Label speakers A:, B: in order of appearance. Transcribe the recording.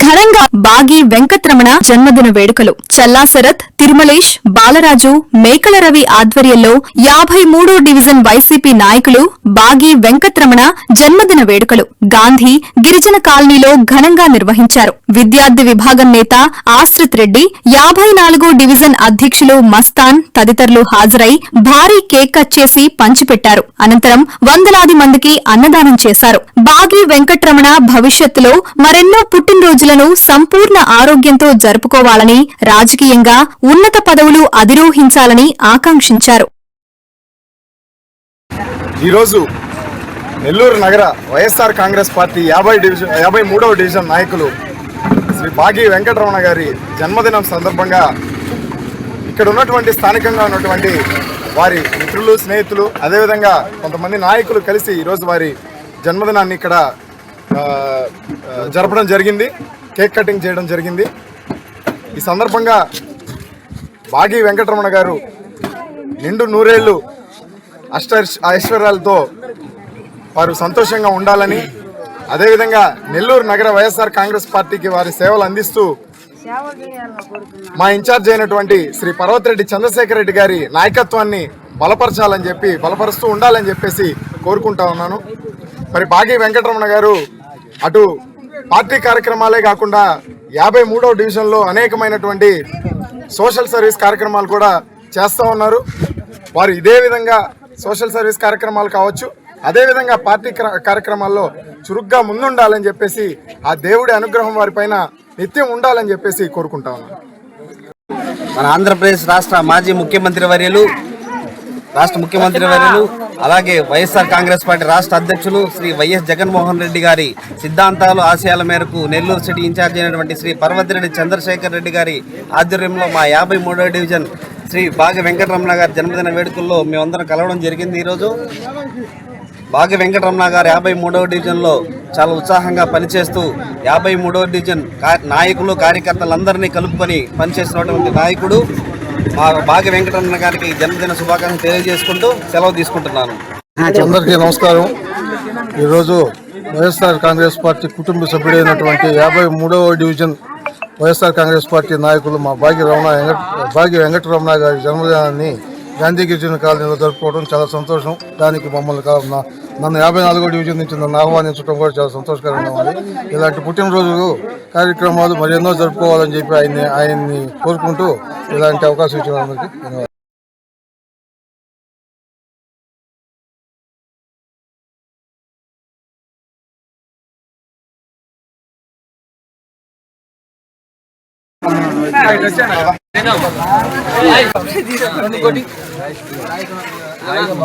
A: ఘనంగా బాగి వెంకట్రమణ జన్మదిన వేడుకలు చల్లా శరత్, తిరుమలేష్, బాలరాజు, మేకల రవి ఆధ్వర్యంలో 53వ డివిజన్ వైసీపీ నాయకులు బాగి వెంకట్రమణ జన్మదిన వేడుకలు గాంధీ గిరిజన కాలనీలో ఘనంగా నిర్వహించారు. విద్యార్థి విభాగం నేత ఆశ్రిత్ రెడ్డి, 54వ డివిజన్ అధ్యక్షులు మస్తాన్ తదితరులు హాజరై భారీ కేక్ కట్ చేసి పంచిపెట్టారు. అనంతరం వందలాది మందికి అన్నదానం చేశారు. బాగి వెంకట్రమణ భవిష్యత్తులో మరెన్నో పుట్టినరోజులను సంపూర్ణ ఆరోగ్యంతో జరుపుకోవాలని, రాజకీయంగా ఉన్నత పదవులు అధిరోహించాలని ఆకాంక్షించారు.
B: ఈరోజు నెల్లూరు నగర వైఎస్ఆర్ కాంగ్రెస్ పార్టీ 53వ డివిజన్ నాయకులు శ్రీ బాగి వెంకటరమణ గారి జన్మదినం సందర్భంగా ఇక్కడ ఉన్నటువంటి స్థానికంగా ఉన్నటువంటి వారి మిత్రులు, స్నేహితులు, అదేవిధంగా కొంతమంది నాయకులు కలిసి ఈరోజు వారి జన్మదినాన్ని ఇక్కడ జరపడం జరిగింది. కేక్ కటింగ్ చేయడం జరిగింది. ఈ సందర్భంగా బాగి వెంకటరమణ గారు నిండు నూరేళ్లు ఐశ్వర్యాలతో వారు సంతోషంగా ఉండాలని, అదేవిధంగా నెల్లూరు నగర వైఎస్ఆర్ కాంగ్రెస్ పార్టీకి వారి సేవలు అందిస్తూ మా ఇన్ఛార్జ్ అయినటువంటి శ్రీ పర్వతిరెడ్డి చంద్రశేఖర్ రెడ్డి గారి నాయకత్వాన్ని బలపరుస్తూ ఉండాలని చెప్పేసి కోరుకుంటా ఉన్నాను. మరి బాగి వెంకటరమణ గారు అటు పార్టీ కార్యక్రమాలే కాకుండా 53వ డివిజన్లో అనేకమైనటువంటి సోషల్ సర్వీస్ కార్యక్రమాలు కూడా చేస్తూ ఉన్నారు. వారు ఇదే విధంగా సోషల్ సర్వీస్ కార్యక్రమాలు కావచ్చు, అదేవిధంగా పార్టీ కార్యక్రమాల్లో చురుగ్గా ముందుండాలని చెప్పేసి ఆ దేవుడి అనుగ్రహం వారిపైన నిత్యం ఉండాలని చెప్పేసి కోరుకుంటా ఉన్నాను.
C: మన ఆంధ్రప్రదేశ్ రాష్ట్ర మాజీ ముఖ్యమంత్రి వర్యులు అలాగే వైఎస్ఆర్ కాంగ్రెస్ పార్టీ రాష్ట్ర అధ్యక్షులు శ్రీ వైఎస్ జగన్మోహన్ రెడ్డి గారి సిద్ధాంతాలు, ఆశయాల మేరకు నెల్లూరు సిటీ ఇన్ఛార్జ్ అయినటువంటి శ్రీ పర్వతిరెడ్డి చంద్రశేఖర్ రెడ్డి గారి ఆధ్వర్యంలో మా 53వ డివిజన్ శ్రీ బాగి వెంకటరమణ గారి జన్మదిన వేడుకల్లో మేమందరం కలవడం జరిగింది. ఈరోజు బాగి వెంకటరమణ గారు 53వ డివిజన్లో చాలా ఉత్సాహంగా పనిచేస్తూ 53వ డివిజన్ నాయకులు, కార్యకర్తలందరినీ కలుపుకొని పనిచేస్తున్నటువంటి నాయకుడు మా బాగి వెంకటరమణ గారికి జన్మదిన శుభాకాంక్షలు తెలియజేసుకుంటూ సెలవు తీసుకుంటున్నాను.
D: అందరికీ నమస్కారం. ఈరోజు వైఎస్ఆర్ కాంగ్రెస్ పార్టీ కుటుంబ సభ్యుడైనటువంటి 53వ డివిజన్ వైఎస్ఆర్ కాంగ్రెస్ పార్టీ నాయకులు మా బాగి వెంకటరమణ గారి జన్మదినాన్ని గాంధీ గిరిజన కాలనీలో జరుపుకోవడం చాలా సంతోషం. దానికి నన్ను 54వ డివిజన్ నుంచి నన్ను ఆహ్వానించడం కూడా చాలా సంతోషకరంగా ఉంది. ఇలాంటి పుట్టినరోజు కార్యక్రమాలు మరెన్నో జరుపుకోవాలని చెప్పి ఆయన్ని కోరుకుంటూ ఇలాంటి అవకాశం ఇచ్చినందుకు ధన్యవాదాలు.